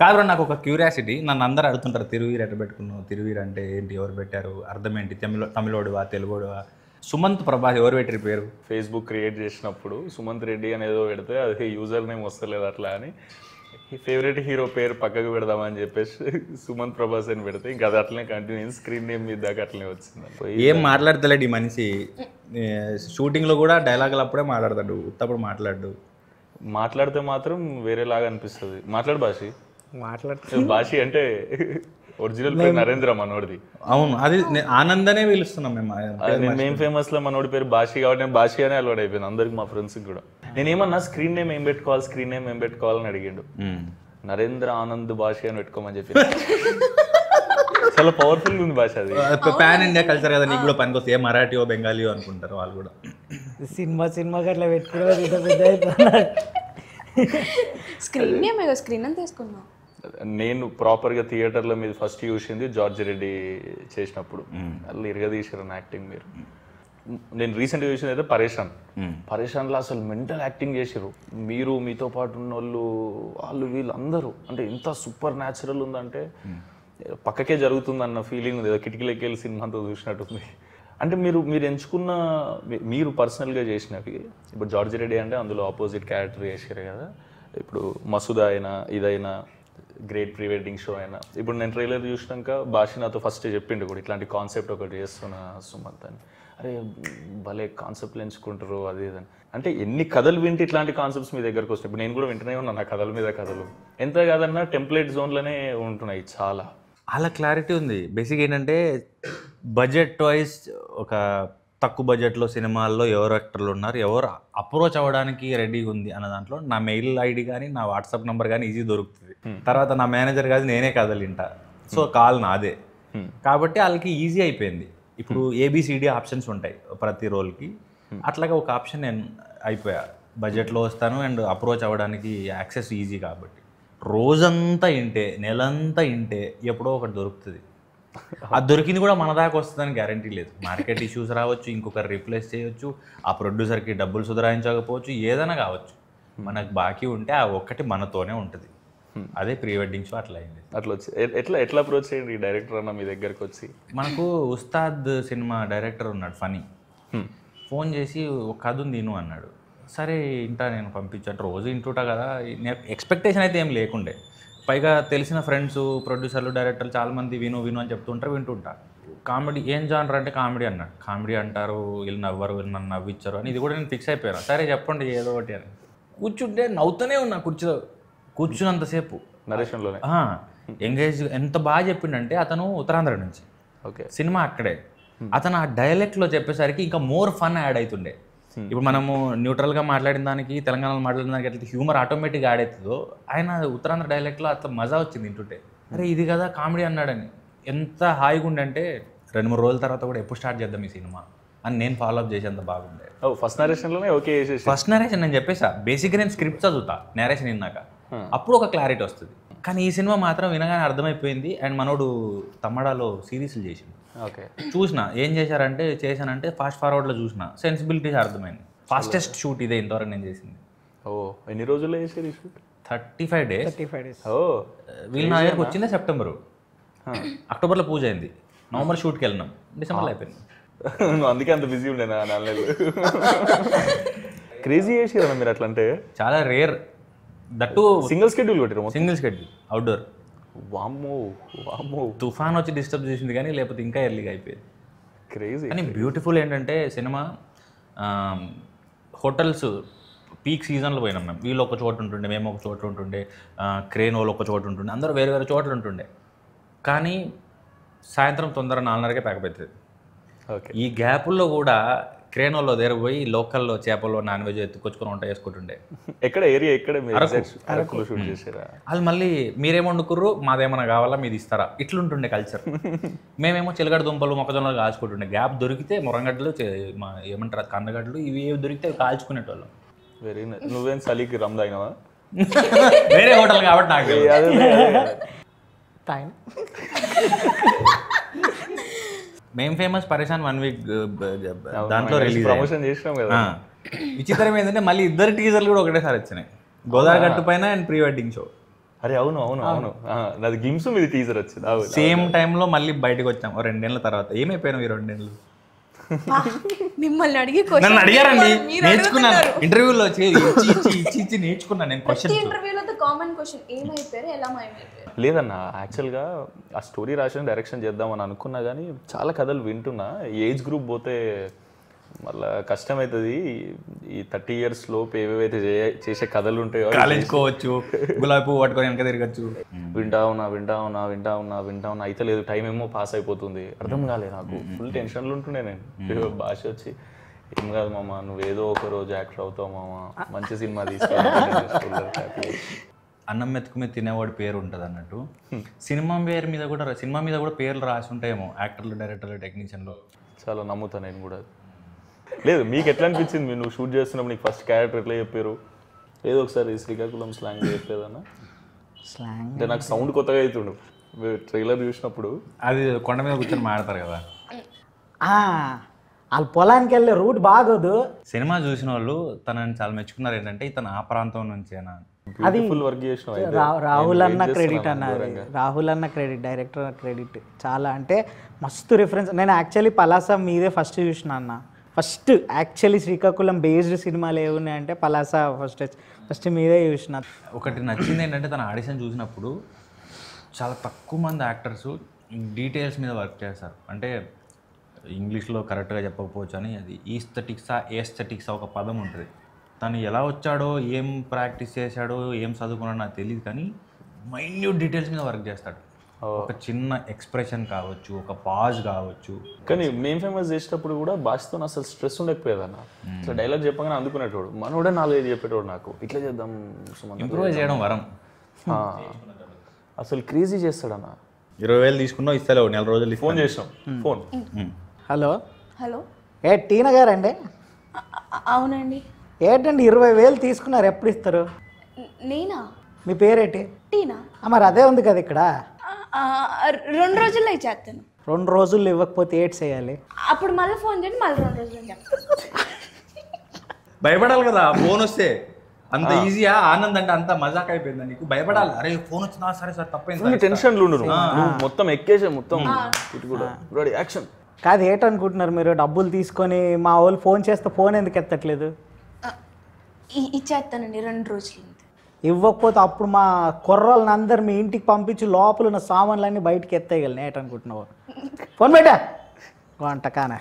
కాదు నాకు ఒక క్యూరియాసిటీ, నన్ను అందరూ అడుగుతుంటారు తిరువీరు ఎట్ట పెట్టుకున్నావు, తిరువీరు అంటే ఏంటి, ఎవరు పెట్టారు, అర్థం ఏంటి, తమిళోడువా తెలుగోడువా? సుమంత్ ప్రభాస్ ఎవరు పెట్టారు పేరు? ఫేస్బుక్ క్రియేట్ చేసినప్పుడు సుమంత్ రెడ్డి అనేదో పెడితే అది యూజర్ నేమ్ వస్తలేదు అట్లా అని ఫేవరెట్ హీరో పేరు పక్కకు పెడదామని చెప్పేసి సుమంత్ ప్రభాస్ అని పెడితే ఇంకా అది అట్లనే కంటిన్యూ స్క్రీన్ నేమ్ మీద దాకా అట్లనే వచ్చింది. ఏం మాట్లాడతలేడు ఈ మనిషి, షూటింగ్లో కూడా డైలాగులు అప్పుడే మాట్లాడతాడు, ఉత్తప్పుడు మాట్లాడితే మాత్రం వేరేలాగా అనిపిస్తుంది. మాట్లాడు భాషి అంటే ఒరిజినల్ పేరు నరేంద్ర మనోడిది. అవును, అది ఆనందనే పిలుస్తున్నాం మేము ఫేమస్ లో మనోడి పేరు భాషి కాబట్టి నేను భాషి అనే అలవాటు అయిపోయింది అందరికి, మా ఫ్రెండ్స్ కూడా. నేనేమన్నా స్క్రీన్ నేమ్ ఏం పెట్టుకోవాలని అడిగిండు. నరేంద్ర ఆనంద్ భాషి అని పెట్టుకోమని చెప్పి చాలా పవర్ఫుల్ ఉంది భాష. అది పాన్ ఇండియా కల్చర్ కదా, నీకు కూడా పనికి వస్తే మరాఠీయో బెంగాలీయో అనుకుంటారు వాళ్ళు కూడా. సినిమాకి అట్లా పెట్టుకోవడం స్క్రీన్ అని తీసుకున్నాం. నేను ప్రాపర్గా థియేటర్లో మీద ఫస్ట్ చూసింది జార్జ్ రెడ్డి చేసినప్పుడు, వాళ్ళు ఇరగదీశారు యాక్టింగ్. నేను రీసెంట్గా చూసింది అయితే పరేషాన్లో అసలు మెంటల్ యాక్టింగ్ చేసారు. మీరు మీతో పాటు ఉన్న వాళ్ళు వీళ్ళందరూ అంటే ఇంత సూపర్ న్యాచురల్ ఉందంటే పక్కకే జరుగుతుందన్న ఫీలింగ్ ఉంది. కిటికీలోకి వెళ్ళి సినిమా అంతా చూసినట్టుంది. అంటే మీరు ఎంచుకున్న మీరు పర్సనల్గా చేసినవి, ఇప్పుడు జార్జ్ రెడ్డి అంటే అందులో ఆపోజిట్ క్యారెక్టర్ చేసారు కదా, ఇప్పుడు మసూదా అయినా ఇదైనా గ్రేట్ ప్రీ వెడ్డింగ్ షో అయినా, ఇప్పుడు నేను ట్రైలర్ చూసినాక భాష నాతో ఫస్ట్ చెప్పిండు కూడా ఇట్లాంటి కాన్సెప్ట్ ఒకటి చేస్తున్నా సుమంత్ అని. అరే భలే కాన్సెప్ట్లు ఎంచుకుంటారు అది ఇదని. అంటే ఎన్ని కథలు వింటే ఇట్లాంటి కాన్సెప్ట్స్ మీ దగ్గరకు వస్తాయి. ఇప్పుడు నేను కూడా వింటూనే ఉన్నాను ఆ కథల మీద కథలు. ఎంత కాదన్నా టెంప్లెట్ జోన్లోనే ఉంటున్నాయి చాలా. అలా క్లారిటీ ఉంది. బేసిక్ ఏంటంటే బడ్జెట్ వైజ్ ఒక తక్కువ బడ్జెట్లో సినిమాల్లో ఎవరు యాక్టర్లు ఉన్నారు, ఎవరు అప్రోచ్ అవ్వడానికి రెడీగా ఉంది అన్న దాంట్లో నా మెయిల్ ఐడి కానీ నా వాట్సాప్ నెంబర్ కానీ ఈజీ దొరుకుతుంది. తర్వాత నా మేనేజర్ కాదు నేనే కథలు వింటా, సో కాల్ నాదే కాబట్టి వాళ్ళకి ఈజీ అయిపోయింది. ఇప్పుడు ఏబిసిడి ఆప్షన్స్ ఉంటాయి ప్రతి రోల్కి, అట్లాగే ఒక ఆప్షన్ నేను అయిపోయా. బడ్జెట్లో వస్తాను అండ్ అప్రోచ్ అవ్వడానికి యాక్సెస్ ఈజీ కాబట్టి రోజంతా ఇంటే నెలంతా ఇంటే ఎప్పుడో ఒకటి దొరుకుతుంది. అది దొరికింది కూడా మన దాకా వస్తుందని గ్యారంటీ లేదు. మార్కెట్ ఇష్యూస్ రావచ్చు, ఇంకొకరు రీప్లేస్ చేయొచ్చు, ఆ ప్రొడ్యూసర్కి డబ్బులు సుధరాయించకపోవచ్చు, ఏదైనా కావచ్చు. మనకు బాకీ ఉంటే ఆ ఒక్కటి మనతోనే ఉంటుంది. అదే ప్రీ వెడ్డింగ్ షో అట్లా అయింది. అట్లా వచ్చి ఎట్లా అప్రోచ్ చేయండి ఈ డైరెక్టర్ అన్న మీ దగ్గరకు వచ్చి? మనకు ఉస్తాద్ సినిమా డైరెక్టర్ ఉన్నాడు ఫనీ, ఫోన్ చేసి ఒక కథ ఉంది విను అన్నాడు. సరే ఇంటా నేను పంపించాను, రోజు ఇంటుంటా కదా, ఎక్స్పెక్టేషన్ అయితే ఏం లేకుండే. పైగా తెలిసిన ఫ్రెండ్స్ ప్రొడ్యూసర్లు డైరెక్టర్లు చాలామంది విను అని చెప్తుంటారు, వింటుంటా. కామెడీ ఏం జానర్ అంటే కామెడీ అన్నాడు. కామెడీ అంటారు, వీళ్ళు నవ్వరు, వీళ్ళు నన్ను నవ్విచ్చారు అని ఇది కూడా నేను ఫిక్స్ అయిపోయాను. సరే చెప్పండి ఏదో ఒకటి అని కూర్చుంటే నవ్వుతూనే ఉన్నా కూర్చున్నంతసేపు నరేషన్లోనే. ఎంగేజ్ ఎంత బాగా చెప్పిండంటే అతను ఉత్తరాంధ్ర నుంచి, ఓకే, సినిమా అక్కడే. అతను ఆ డైలెక్ట్లో చెప్పేసరికి ఇంకా మోర్ ఫన్ యాడ్ అవుతుండే. ఇప్పుడు మనము న్యూట్రల్గా మాట్లాడిన దానికి తెలంగాణలో మాట్లాడిన దానికి ఎట్లా హ్యూమర్ ఆటోమేటిక్గా యాడ్ అవుతుందో, ఆయన ఉత్తరాంధ్ర డైలెక్ట్లో అట్లా మజా వచ్చింది వింటుంటే. అరే ఇది కదా కామెడీ అన్నాడని ఎంత హాయిగా ఉండంటే 2-3 రోజుల తర్వాత కూడా ఎప్పుడు స్టార్ట్ చేద్దాం ఈ సినిమా అని నేను ఫాలోఅప్ చేసేంత బాగుండే. ఫస్ట్ నరేషన్లోనే ఓకే చేసేసి. ఫస్ట్ నరేషన్ నేను చెప్పేసా, బేసిక్గా నేను స్క్రిప్ట్ చదువుతా నేరేషన్ విన్నాక, అప్పుడు ఒక క్లారిటీ వస్తుంది. కానీ ఈ సినిమా మాత్రం వినగానే అర్థమైపోయింది. అండ్ మనోడు తమ్మడాలో సిరీస్లు చేసిండు, ఓకే చూసిన ఏం చేశానంటే ఫాస్ట్ ఫార్వర్డ్లో చూసిన సెన్సిబిలిటీస్ అర్థమైంది. ఫాస్టెస్ట్ షూట్ ఇదే ఇంతవరకు నేను చేసింది. ఎన్ని రోజుల్లో చేసేది షూట్? 35 days. వీళ్ళు నా దగ్గరకు వచ్చిందే సెప్టెంబరు, అక్టోబర్లో పూజ అయింది, నవంబర్ షూట్కి వెళ్ళినాం, డిసెంబర్లో అయిపోయింది. అందుకే అంత బిజీ ఉండే నా 4 నెలలు. క్రేజీ చేసారా మీరు అట్లా? అంటే చాలా రేర్, దట్టు సింగిల్ షెడ్యూల్ కొట్టారు. Single schedule outdoor. వామ్మో తుఫాన్ వచ్చి డిస్టర్బ్ చేసింది కానీ లేకపోతే ఇంకా ఎర్లీగా అయిపోయింది. క్రేజీ. కానీ బ్యూటిఫుల్ ఏంటంటే సినిమా హోటల్స్ పీక్ సీజన్లో పోయినాం మేము. వీళ్ళు ఒక చోట ఉంటుండే, మేము ఒక చోట ఉంటుండే, క్రేన్ వాళ్ళు ఒక చోట ఉంటుండే, అందరూ వేరే వేరే చోట్ల ఉంటుండే. కానీ సాయంత్రం తొందర 4:30కే ప్యాకప్ అవుతుంది. ఓకే, ఈ గ్యాపుల్లో కూడా క్రేన్ వాళ్ళు దగ్గర పోయి లోకల్లో చేపలు నాన్ వెజ్ ఎత్తుకొచ్చుకొని వంట చేసుకుంటుండే. ఎక్కడ ఏరియా ఎక్కడ అరకులో షూట్ చేసారా? వాళ్ళు మళ్ళీ మీరేమో వండుకుర్రు, మాదేమన్నా కావాలా మీరు ఇస్తారా, ఇట్లుంటుండే కల్చర్. మేమేమో చిలగడ దుంపలు మొక్కజొన్నలు కాల్చుకుంటుండే. గ్యాప్ దొరికితే మురంగడ్డలు ఏమంటారు అది కందగడ్డలు, ఇవి ఏవి దొరికితే కాల్చుకునేటోళ్ళం. Very nice. నువ్వేం చలికి రమ్ తాగినావా? వేరే హోటల్ కాబట్టి నాకు మేము ఫేమస్ పరేషాన్ 1 week దాంట్లో రిలీజ్ ప్రమోషన్ చేసినాం కదా. విచిత్రం ఏంటంటే మళ్ళీ 2 టీజర్లు కూడా ఒకటేసారి వచ్చినాయి, గోదావరి గట్టు పైన అండ్ ప్రీ వెడ్డింగ్ షో. అరే అవును అవును అవును నాది గిమ్స్ మీది టీజర్ వచ్చింది. సేమ్ టైంలో మళ్ళీ బయటకు వచ్చాం 2 ఏళ్ళ తర్వాత. ఏమైపోయినావు ఈ 2 ఏళ్ళు? మిమ్మల్ని అడిగి నన్ను అడిగారండి, మీరు నేర్చుకున్నాను. అడుగుతున్నారు. ఇంటర్వ్యూలో ఇచ్చి నేర్చుకున్నాను నేను ప్రతి క్వశ్చన్స్. ఇంటర్వ్యూలో కామన్ క్వశ్చన్ ఏమైపోయారు, ఎలా మాయమైపోయారు? లేదన్న, యాక్చువల్గా ఆ స్టోరీ రాసిన డైరెక్షన్ చేద్దామని అనుకున్నా కానీ చాలా కథలు వింటున్నా. ఏజ్ గ్రూప్ పోతే మళ్ళీ కష్టమవుతుంది. ఈ 30 years లోపు ఏవేవైతే చేసే కథలు ఉంటాయో కాలేజ్ కోవచ్చు, గులాబీ పువ్వు పట్టుకొని వెనక తిరగచ్చు. వింటా ఉన్నా అయితే లేదు. టైం ఏమో పాస్ అయిపోతుంది, అర్థం కాలేదు నాకు. ఫుల్ టెన్షన్లు ఉంటుండే నేను. భాష వచ్చి ఏం కాదు మామ, నువ్వేదో ఒక రోజు యాక్టర్ అవుతావు మామ, మంచి సినిమా తీసుకెళ్ళి. అన్నం మెతుకు మీద తినేవాడి పేరు ఉంటుంది అన్నట్టు సినిమా మీద కూడా పేర్లు రాసి ఉంటాయేమో, యాక్టర్లు, డైరెక్టర్లు, టెక్నీషియన్లు. చాలా నమ్ముతాను నేను కూడా. లేదు, మీకు ఎట్లా అనిపించింది? నువ్వు షూట్ చేస్తున్నప్పుడు నీకు ఫస్ట్ క్యారెక్టర్ ఎట్లా చెప్పారు? ఏదో ఒకసారి శ్రీకాకుళం స్లాంగ్ చెప్పేదన్నా. స్లాంగ్ అంటే నాకు సౌండ్ కొత్తగా అవుతుండు ట్రైలర్ చూసినప్పుడు. అది కొండ మీద కూర్చొని మాడతారు కదా. వాళ్ళు పొలానికి వెళ్ళే రూట్ బాగోదు. సినిమా చూసిన వాళ్ళు తనని చాలా మెచ్చుకున్నారు. ఏంటంటే ఇతను ఆ ప్రాంతం నుంచేనా. అది వర్క్ చేసిన రాహుల్ అన్న క్రెడిట్ అన్నది. రాహుల్ అన్న క్రెడిట్, డైరెక్టర్ క్రెడిట్ చాలా. అంటే మస్తు రిఫరెన్స్. నేను యాక్చువల్లీ పలాస మీదే ఫస్ట్ చూసిన అన్న. ఫస్ట్ యాక్చువల్లీ శ్రీకాకుళం బేస్డ్ సినిమాలు ఏమున్నాయంటే పలాస ఫస్ట్ మీదే చూసిన. ఒకటి నచ్చింది ఏంటంటే తన ఆడిషన్ చూసినప్పుడు చాలా తక్కువ మంది యాక్టర్స్ డీటెయిల్స్ మీద వర్క్ చేస్తారు. అంటే ఇంగ్లీష్లో కరెక్ట్గా చెప్పకపోవచ్చు అని, అది ఏస్థెటిక్సా ఒక పదం ఉంటుంది. తను ఎలా వచ్చాడో, ఏం ప్రాక్టీస్ చేశాడో, ఏం చదువుకున్నాడో నాకు తెలియదు, కానీ మైన్యూట్ డీటెయిల్స్ మీద వర్క్ చేస్తాడు. ఒక చిన్న ఎక్స్ప్రెషన్ కావచ్చు, ఒక పాజ్ కావచ్చు. కానీ మేము ఫేమస్ చేసేటప్పుడు కూడా భాషతో అసలు స్ట్రెస్ ఉండకపోయేదన్న. అసలు డైలాగ్ చెప్పగానే అందుకునేటోడు. మనోడే 4-5 చెప్పేటోడు నాకు, ఇట్లా చేద్దాం ఇంప్రూవ్ చేయడం వరం. అసలు క్రేజీ చేస్తాడన్న. 20,000 తీసుకున్నావు, ఇస్తలేవు, 4 రోజులు ఫోన్ చేసినాం. ఫోన్ హలో హలో, టీనా గారండి? అవునండి. ఏంటండి 20,000 తీసుకున్నారు, ఎప్పుడు ఇస్తారు? నేనా? మీ పేరేంటి? టీనా. మరి అదే ఉంది కదా ఇక్కడ. 2 రోజుల్లో ఇచ్చేస్తాను. 2 రోజుల్లో ఇవ్వకపోతే ఏడ్ చేయాలి? అప్పుడు మళ్ళీ ఫోన్ చేయండి, మళ్ళీ 2 రోజులు చెప్తాను. భయపడాలి కదా ఫోన్ వస్తే. అంత ఈజీయా? ఆనంద్ అంటే అంత మజాక్ అయిపోయిందా నీకు? భయపడాలి. అరే ఫోన్ వచ్చినా సరే సార్ తప్పైంది. టెన్షన్లు ఉండు, మొత్తం ఎక్కేసే మొత్తం ఇటు కూడా రెడీ యాక్షన్. కాదు, ఏంటనుకుంటున్నారు మీరు? డబ్బులు తీసుకొని మా వాళ్ళు ఫోన్ చేస్తే ఫోన్ ఎందుకు ఎత్తట్లేదు? ఇచ్చేస్తానండి 2 రోజులు. ఇవ్వకపోతే అప్పుడు మా కుర్రోళ్ళని అందరు మీ ఇంటికి పంపించి లోపల ఉన్న సామాన్లన్నీ బయటికి ఎత్తేయగలను. ఏంటనుకుంటున్నావు? ఫోన్ పెట్టా వంటకానా.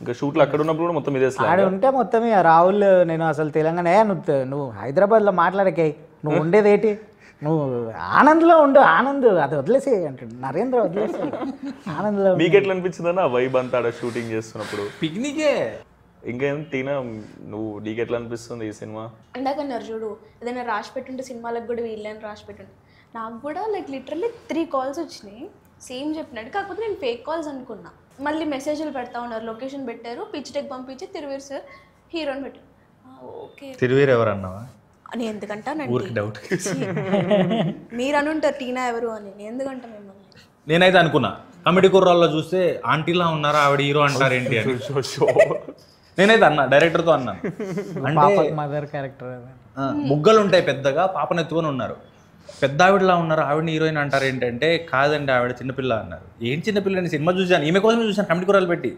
ఇంకా షూట్లు అక్కడ ఉన్నప్పుడు కూడా మొత్తం ఇదే ఆడ ఉంటే మొత్తం రాహుల్, నేను అసలు తెలంగాణ, నువ్వు హైదరాబాద్లో మాట్లాడకే, నువ్వు ఉండేది ఏంటి, నువ్వు ఆనంద్లో ఉండు, ఆనంద్ అది వదిలేసే అంటాడు నరేంద్ర, వదిలేసే ఆనంద్లో. మీకు ఎట్లా అనిపించిందన్న వైబ్ అంతా ఆడ షూటింగ్ చేస్తున్నప్పుడు? పిక్నికే. ఇంకేం టీనా, నీకు ఎట్లా అనిపిస్తుంది ఈ సినిమా? ఇందాకన్నారు చూడు, ఏదైనా రాసి పెట్టుంటే సినిమాలకు కూడా వీళ్ళని రాసి పెట్టుంటే, నాకు కూడా లిటరల్లీ 3 calls వచ్చినాయి సేమ్ చెప్పినట్టు. కాకపోతే నేను ఫేక్ కాల్స్ అనుకున్నా. మళ్ళీ మెసేజ్లు పెడతా ఉన్నారు, లొకేషన్ పెట్టారు, పిచ్ టెక్ పంపించి తిరువీర్ సార్ హీరోని పెట్టారు. ఓకే, తిరువీర్ ఎవరు అన్నావా? అని ఎందుకంటానండి, డౌట్. మీరు అనుంటారు టీనా ఎవరు అని, నేను ఎందుకంటా మిమ్మల్ని. నేనైతే అనుకున్నా కమెడీ కుర్రాల్లో చూస్తే ఆంటీలా ఉన్నారా ఆవిడ హీరో అంటారు ఏంటి అని. నేనైతే అన్నా, డైరెక్టర్తో అన్నాను. అంటే మదర్ క్యారెక్టర్ బుగ్గలు ఉంటాయి పెద్దగా, పాపను ఎత్తుకొని ఉన్నారు, పెద్ద ఆవిడలా ఉన్నారు, ఆవిడని హీరోయిన్ అంటారు ఏంటంటే, కాదండి ఆవిడ చిన్నపిల్ల అన్నారు. ఏం చిన్నపిల్ల అని సినిమా చూసాను, ఈమె కోసమే చూసాను, కమిటీ కూరలు పెట్టి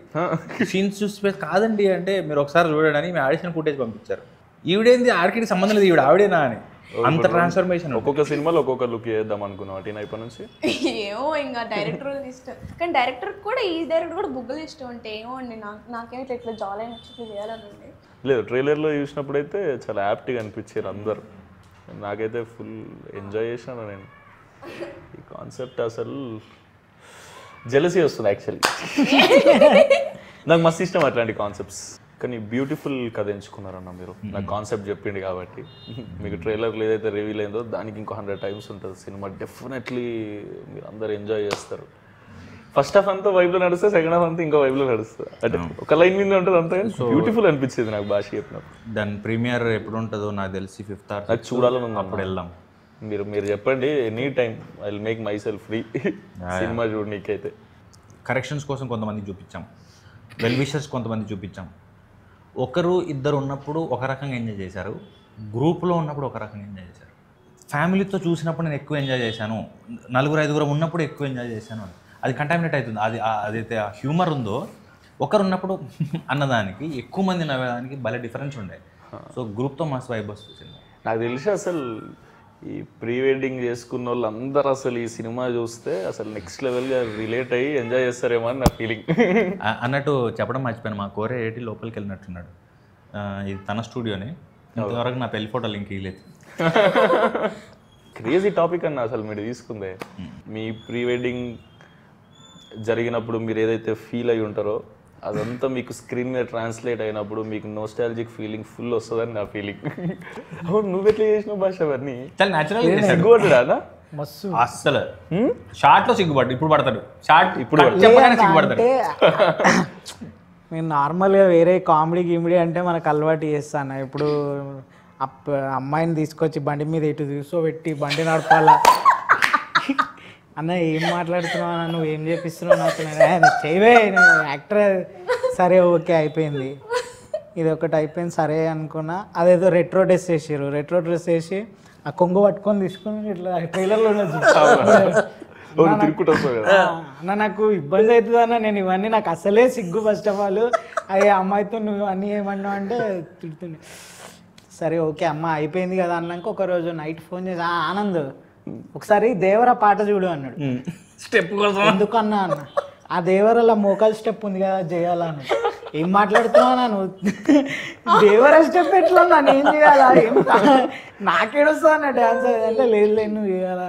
సీన్స్ చూసి కాదండి అంటే మీరు ఒకసారి చూడడానికి మీ ఆడిషన్ ఫుటేజ్ పంపించారు. ఈవిడేంది ఆడికి సంబంధం లేదు, ఈవిడ ఆవిడేనా అని. అంత ట్రాన్స్ఫర్మేషన్. ఒక్కొక్క సినిమాలో ఒక్కొక్క లుక్ చేద్దాం అనుకున్నాం టీనా ఇప్పటి నుంచి. ఏమో ఇంకా డైరెక్టర్ ఇష్టం, కానీ డైరెక్టర్ కూడా ఈ డైరెక్టర్ కూడా బుగ్గలు ఇష్టం అంటే ఏమో అండి, నాకేమో ఇట్లా జాలీ నచ్చి చేయాలని ఉంది. లేదు, ట్రైలర్లో చూసినప్పుడు అయితే చాలా యాప్ట్గా అనిపించారు అందరు. నాకైతే ఫుల్ ఎంజాయ్ చేశాను నేను. ఈ కాన్సెప్ట్ అసలు జెలసీ వస్తుంది యాక్చువల్లీ. నాకు మస్తు ఇష్టం అట్లాంటి కాన్సెప్ట్స్. కానీ బ్యూటిఫుల్ కథ ఎంచుకున్నారన్న మీరు. నాకు కాన్సెప్ట్ చెప్పింది కాబట్టి. మీకు ట్రైలర్లో ఏదైతే రివీల్ అయిందో దానికి ఇంకో 100 times ఉంటుంది సినిమా. డెఫినెట్లీ మీరు అందరు ఎంజాయ్ చేస్తారు. ఫస్ట్ హాఫ్ అంతా వైబ్లో నడుస్తే, సెకండ్ హాఫ్ అంతా ఇంకో వైబ్లో నడుస్తుంది. అంటే ఒక లైన్ మీద ఉంటుంది అంతా. బ్యూటిఫుల్ అనిపించేది నాకు భాష చెప్పినప్పుడు. దాని ప్రీమియర్ ఎప్పుడు ఉంటుందో నాకు తెలిసి 5th or 6th నాకు చూడాలని ఉంది. అప్పుడు వెళ్దాం. మీరు చెప్పండి, any time I will make myself free cinema చూడనీకైతే. కరెక్షన్స్ కోసం కొంతమంది చూపించాం, వెల్ విషర్స్ కొంతమంది చూపించాం. 1-2 ఉన్నప్పుడు ఒక రకంగా ఎంజాయ్ చేశారు, గ్రూప్లో ఉన్నప్పుడు ఒక రకంగా ఎంజాయ్ చేశారు, ఫ్యామిలీతో చూసినప్పుడు నేను ఎక్కువ ఎంజాయ్ చేశాను, 4-5 ఉన్నప్పుడు ఎక్కువ ఎంజాయ్ చేశాను అని. అది కంటామినేట్ అవుతుంది. అది అదైతే ఆ హ్యూమర్ ఉందో ఒకరు ఉన్నప్పుడు అన్నదానికి ఎక్కువ మంది నవ్వేదానికి భలే డిఫరెన్స్ ఉండే. సో గ్రూప్తో మస్తు వైబ్ వస్తుంది. నాకు తెలిసి అసలు ఈ ప్రీ వెడ్డింగ్ చేసుకున్న వాళ్ళు అందరూ అసలు ఈ సినిమా చూస్తే అసలు నెక్స్ట్ లెవెల్గా రిలేట్ అయ్యి ఎంజాయ్ చేస్తారేమో అని నా ఫీలింగ్. అన్నట్టు చెప్పడం మర్చిపోయాను, మా కోరే ఏటి లోపలికి వెళ్ళినట్టున్నాడు. ఇది తన స్టూడియోనే, ఇంతవరకు నా పెళ్లి ఫోటో లింక్ ఇవ్వలేదు. క్రేజీ టాపిక్ అన్న అసలు మీరు తీసుకుందే. మీ ప్రీ వెడ్డింగ్ జరిగినప్పుడు మీరు ఏదైతే ఫీల్ అయి ఉంటారో అదంతా మీకు స్క్రీన్ మీద ట్రాన్స్లేట్ అయినప్పుడు మీకు నోస్టాలజిక్ ఫీలింగ్ ఫుల్ వస్తుందని నా ఫీలింగ్. అవును, నువ్వు ఎట్లా చేసినావు భాష అవన్నీ? చాలా న్యాచురల్. సిగ్గుపడ్డా? మస్తు అస్సలు షార్ట్లో సిగ్గుపడ్డు, ఇప్పుడు పడతాడు. షార్ట్ ఇప్పుడు చెప్పగానే సిగ్గుపడతాడు. నేను నార్మల్గా వేరే కామెడీ గిమిడీ అంటే మనకు అలవాటు చేస్తాను. ఇప్పుడు అమ్మాయిని తీసుకొచ్చి బండి మీద ఇటు కూర్చోబెట్టి బండి నడపాలా, అన్న ఏం మాట్లాడుతున్నావు అన్న, నువ్వు ఏం చేపిస్తున్నావు నాకు, చేయవే యాక్టర్. సరే ఓకే అయిపోయింది, ఇది ఒకటి అయిపోయింది సరే అనుకున్నా. అదేదో రెట్రో డ్రెస్ వేసారు, రెట్రో డ్రెస్ వేసి ఆ కొంగు పట్టుకొని తీసుకొని ఇట్లా ట్రైలర్లో అన్న నాకు ఇబ్బంది అవుతుంది అన్న, నేను ఇవన్నీ నాకు అసలే సిగ్గు. ఫస్ట్ ఆఫ్ ఆల్ అయ్యే అమ్మాయితో నువ్వు అన్నీ ఏమన్నావు అంటే తిడుతుండే. సరే ఓకే అమ్మ అయిపోయింది కదా అన్నాక ఒకరోజు నైట్ ఫోన్ చేసి ఆనంద్ ఒకసారి దేవరా పాట చూడు అన్నాడు. స్టెప్ కోసం ఎందుకు అన్నా అన్న, ఆ దేవరలో మోకాల్ స్టెప్ ఉంది కదా చేయాలని. ఏం మాట్లాడుతున్నావు నువ్వు, దేవర స్టెప్ ఎట్లా నన్ను ఏం చేయాలా, ఏం నాకేడొస్తా అన్న డ్యాన్స్ అంటే లేదు నువ్వు చేయాలా.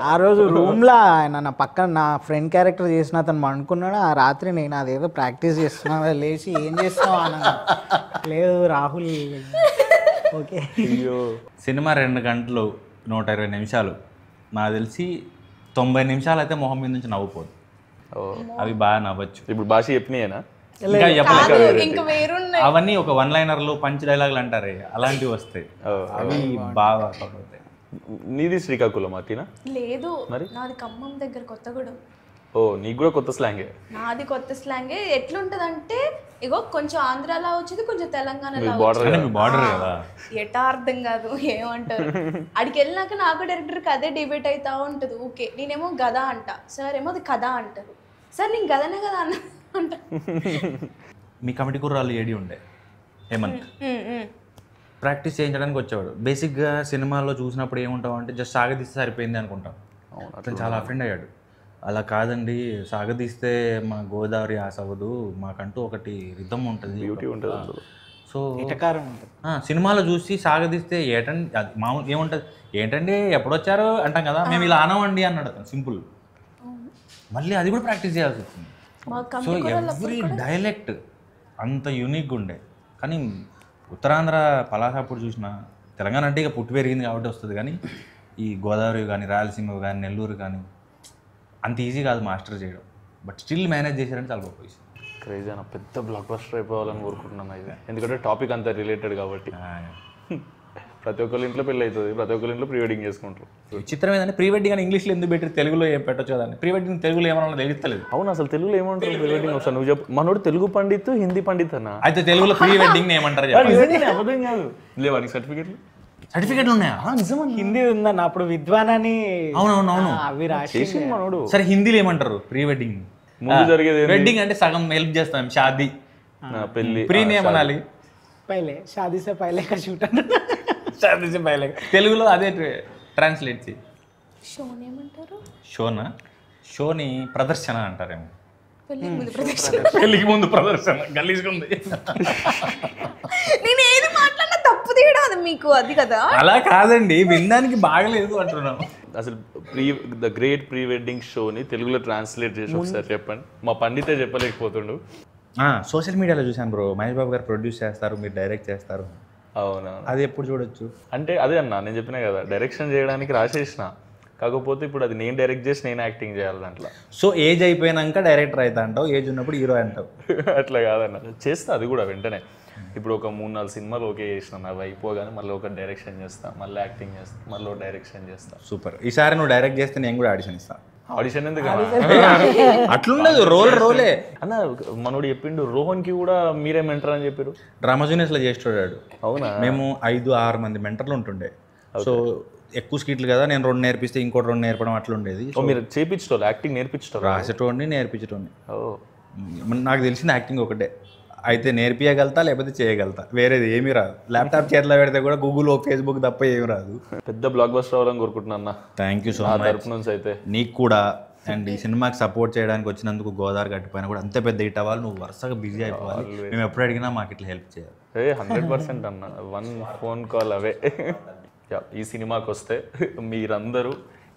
ఆ రోజు రూమ్లో ఆయన నా పక్కన నా ఫ్రెండ్ క్యారెక్టర్ చేసిన అతను అనుకున్నాడు. ఆ రాత్రి నేను అదేదో ప్రాక్టీస్ చేస్తున్నా, లేచి ఏం చేస్తున్నావు అన్న, లేదు రాహుల్ ఓకే. సినిమా 2 గంటలు 120 నిమిషాలు, నాకు తెలిసి 90 నిమిషాలు అయితే మొహం మీద నుంచి నవ్వుపోదు. అవి బాగా నవ్వచ్చు. ఇప్పుడు భాష చెప్పినాయేనా? ఇంకా వేరున్నాయి అవన్నీ ఒక 1 లైనర్లు పంచ్ డైలాగులు అంటారే అలాంటివి వస్తాయి, అవి బాగా అవుతాయి. నీది శ్రీకాకుళం అతినా? లేదు, నాది ఖమ్మం దగ్గర కొత్తగూడెం. ఓ నీకు కూడా కొత్త స్లాంగే? నాది కొత్త స్లాంగే. ఎట్లుంటదంటే ఇగో కొంచెం ఆంధ్రాలో వచ్చింది, కొంచెం తెలంగాణలో బార్డర్ కదా, ఎటా అర్థం కాదు ఏమంటారు. అడికి వెళ్ళినాక నాకు డైరెక్టర్కి అదే డిబేట్ అవుతా ఉంటుంది. ఓకే నేనేమో గదా అంట, సార్ ఏమో అది కథ అంటారు, సార్ నేను గదనే కదా అన్న అంట. మీ కమిటీ కుర్రాళ్ళు ఏడి ఉండే హేమంత్ ప్రాక్టీస్ చేయించడానికి వచ్చేవాడు. బేసిక్గా సినిమాలో చూసినప్పుడు ఏముంటావు అంటే జస్ట్ సాగదీస్తే సరిపోయింది అనుకుంటాం. అతను చాలా అఫెండ్ అయ్యాడు. అలా కాదండి, సాగదీస్తే మా గోదావరి ఆసవదు, మాకంటూ ఒకటి రిథమ్ ఉంటుంది, బ్యూటీ ఉంటుంది. సో సినిమాలో చూసి సాగదీస్తే ఏటండి అది మామూలు ఏముంటుంది, ఏంటండి ఎప్పుడొచ్చారు అంటాం కదా, మేము ఇలా అనవండి అన్నాడు అతను సింపుల్. మళ్ళీ అది కూడా ప్రాక్టీస్ చేయాల్సి వచ్చింది. సో ఎవ్రీ డైలెక్ట్ అంత యూనిక్గా ఉండే. కానీ ఉత్తరాంధ్ర పలాసాపూర్ చూసిన, తెలంగాణ అంటే ఇక పుట్టి పెరిగింది కాబట్టి వస్తుంది, కానీ ఈ గోదావరి కానీ రాయలసీమ కానీ నెల్లూరు కానీ అంత ఈజీ కాదు మాస్టర్ చేయడం. బట్ స్టిల్ మేనేజ్ చేశారంటే చాలా గొప్ప విషయం. క్రేజీ అన్న, పెద్ద బ్లాక్ బస్టర్ అయిపోవాలని కోరుకుంటున్నాను ఇది, ఎందుకంటే టాపిక్ అంతా రిలేటెడ్ కాబట్టి. ప్రతి ఒక్కరి ఇంట్లో పెళ్ళి అవుతుంది, ప్రతి ఒక్కరి ఇంట్లో ప్రీ వెడ్డింగ్ చేసుకుంటారు. చిత్రం ఏంటంటే ప్రీ వెడ్డింగ్ అని ఇంగ్లీష్లో ఎందుకు పెట్టి తెలుగులో ఏం పెట్టచ్చు కదండి. ప్రీ వెడ్డింగ్ తెలుగులో ఏమన్నా తెలుస్తలేదు. అవును, అసలు తెలుగులో ఏమంటారు ప్రీ వెడ్డింగ్? ఒకసారి నువ్వు చెప్పు. మనోడు తెలుగు పండిత్, హిందీ పండిత్ అన్న, అయితే తెలుగులో ప్రీ వెడ్డింగ్ ఏమంటారు? అబద్ధం కాదు, లేవా నీకు సర్టిఫికెట్లు ఉన్నాయా? నిజమా? హిందీ ఉందన్న, అప్పుడు విద్వాన్ అని. అవునవునవును అవి రాసి మనోడు. సరే హిందీలో ఏమంటారు ప్రీ వెడ్డింగ్? ముందు జరిగేది వెడ్డింగ్ అంటే సగం హెల్ప్ చేస్తాం, షాదీ పెళ్లి. ప్రీని ఏమనాలి? పైలే షాదీ సే పైలే కా షూట్ షాదీ సే పైలే. తెలుగులో అదే ట్రాన్స్లేట్ చేయి. షోని ఏమంటారు? షోనా? షోని ప్రదర్శన అంటారేమో. పెళ్లికి ముందు ప్రదర్శన గలీజ్గా ఉంది. నేను ఏది మాట్లాడినా తప్పు తీయడం అది మీకు అది కదా. అలా కాదండి, వినడానికి బాగలేదు అంటున్నాను. అసలు ద గ్రేట్ ప్రీ వెడ్డింగ్ షోని తెలుగులో ట్రాన్స్లేట్ చేసి ఒకసారి చెప్పండి. మా పండితే చెప్పలేకపోతుండు. సోషల్ మీడియాలో చూసాను బ్రో, మహేష్ బాబు గారు ప్రొడ్యూస్ చేస్తారు, మీరు డైరెక్ట్ చేస్తారు. అవునా? అది ఎప్పుడు చూడొచ్చు అంటే అదే అన్న, నేను చెప్పినా కదా డైరెక్షన్ చేయడానికి రాసేసిన, కాకపోతే ఇప్పుడు అది నేను డైరెక్ట్ చేసి నేను యాక్టింగ్ చేయాలి దాంట్లో. సో ఏజ్ అయిపోయినాక డైరెక్టర్ అవుతా అంటావు, ఏజ్ ఉన్నప్పుడు హీరో అంటావు. అట్లా కాదన్న, చేస్తా అది కూడా వెంటనే. ఇప్పుడు ఒక 3-4 సినిమాలు ఓకే చేసినాను, అవి అయిపోగానే మళ్ళీ ఒక డైరెక్షన్ చేస్తా, మళ్ళీ యాక్టింగ్ చేస్తా, మళ్ళీ డైరెక్షన్ చేస్తా. సూపర్. ఈసారి నువ్వు డైరెక్ట్ చేస్తే నేను కూడా ఆడిషన్ ఇస్తాను. ఆడిషన్ ఎందుకు అట్లుండదు, రోలే. అన్న మనోడు చెప్పిండు రోహన్కి కూడా మీరే మెంటర్ అని చెప్పారు. డ్రామా జూనియర్స్లో చేస్తాడు. అవునా? మేము 5-6 మంది మెంటర్లు ఉంటుండే. సో ఎక్కువ స్కిట్లు కదా, నేను 2 నేర్పిస్తే ఇంకోటి 2 నేర్పడం అట్లా ఉండేది. మీరు చేపించటోళ్ళు, యాక్టింగ్ నేర్పించటోళ్ళు? రాసేటోడిని నేర్పించటోడిని. ఓ, నాకు తెలిసిన యాక్టింగ్ ఒకటే, అయితే నేర్పియగలుగుతా లేకపోతే చేయగలుగుతా, వేరేది ఏమీ రాదు. ల్యాప్టాప్ చేతిలో పెడితే కూడా గూగుల్ ఫేస్బుక్ తప్ప ఏమి రాదు. పెద్ద బ్లాక్ బస్టర్ అవ్వాలని కోరుకుంటున్నా అన్న. థ్యాంక్ యూ సో నా మచ్. తరపు నుంచి అయితే నీకు కూడా. అండ్ ఈ సినిమాకి సపోర్ట్ చేయడానికి వచ్చినందుకు గోదావరి గట్టిపోయినా కూడా అంతే పెద్ద హిట్ అవ్వాలి, నువ్వు వరుసగా బిజీ అయిపోవాలి. మేము ఎప్పుడు అడిగినా మాకు ఇట్లా హెల్ప్ చేయాలి. 100% అన్న, 1 ఫోన్ కాల్ అవే. ఈ సినిమాకి వస్తే మీరందరూ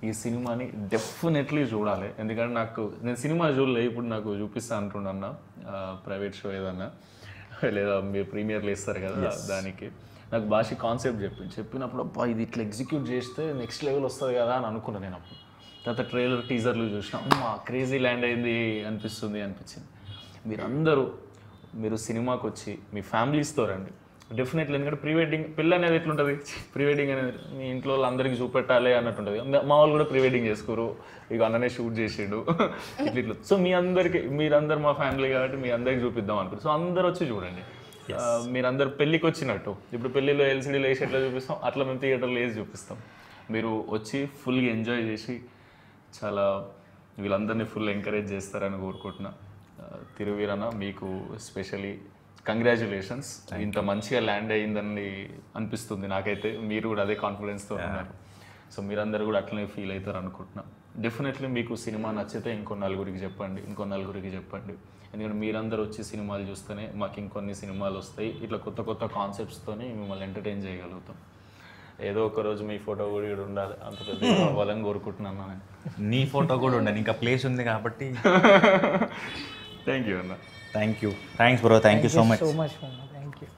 ఈ సినిమాని డెఫినెట్లీ చూడాలి. ఎందుకంటే నేను సినిమా చూడలే, ఇప్పుడు నాకు చూపిస్తా అంటున్నా ప్రైవేట్ షో ఏదన్నా, లేదా మీరు ప్రీమియర్లు ఇస్తారు కదా, దానికి నాకు భాష కాన్సెప్ట్ చెప్పినప్పుడు అబ్బా ఇది ఇట్లా ఎగ్జిక్యూట్ చేస్తే నెక్స్ట్ లెవెల్ వస్తుంది కదా అని అనుకున్నాను నేను. అప్పుడు తర్వాత ట్రైలర్ టీజర్లు చూసినా క్రేజీ ల్యాండ్ అయింది అనిపించింది. మీరు సినిమాకి వచ్చి మీ ఫ్యామిలీస్తో రండి డెఫినెట్లీ. ఎందుకంటే ప్రీ వెడ్డింగ్ పెళ్ళి అనేది ఎట్లుంటుంది, ప్రీ వెడ్డింగ్ అనేది మీ ఇంట్లో అందరికీ చూపెట్టాలి అన్నట్టు ఉంటుంది. మా వాళ్ళు కూడా ప్రీ వెడ్డింగ్ చేసుకోరు, ఇక అన్ననే షూట్ చేసిండు ఇట్లా. సో మీరందరూ మా ఫ్యామిలీ కాబట్టి మీ అందరికి చూపిద్దాం అనుకుంటారు. సో అందరు వచ్చి చూడండి. మీరందరు పెళ్ళికి వచ్చినట్టు, ఇప్పుడు పెళ్ళిలో ఎల్సీడీలో వేసి ఎట్లా చూపిస్తాం అట్లా మేము థియేటర్లో వేసి చూపిస్తాం. మీరు వచ్చి ఫుల్గా ఎంజాయ్ చేసి చాలా వీళ్ళందరినీ ఫుల్ ఎంకరేజ్ చేస్తారని కోరుకుంటున్నా. తిరువీరన్న మీకు స్పెషలీ కంగ్రాచ్యులేషన్స్. ఇంత మంచిగా ల్యాండ్ అయ్యిందని అనిపిస్తుంది నాకైతే. మీరు కూడా అదే కాన్ఫిడెన్స్తో ఉన్నారు. సో మీరందరూ కూడా అట్లనే ఫీల్ అవుతారు అనుకుంటున్నా. డెఫినెట్లీ మీకు సినిమా నచ్చితే ఇంకో నలుగురికి చెప్పండి. ఎందుకంటే మీరందరూ వచ్చి సినిమాలు చూస్తేనే మాకు ఇంకొన్ని సినిమాలు వస్తాయి. ఇట్లా కొత్త కొత్త కాన్సెప్ట్స్తోనే మిమ్మల్ని ఎంటర్టైన్ చేయగలుగుతాం. ఏదో ఒక రోజు మీ ఫోటో కూడా ఇక్కడ ఉండాలి, అంత పెద్ద అవ్వాలని కోరుకుంటున్నాను నేను. నీ ఫోటో కూడా ఉండాలి, ఇంకా ప్లేస్ ఉంది కాబట్టి. థ్యాంక్ యూ అన్న. Thanks bro, thank you so much. Thank you.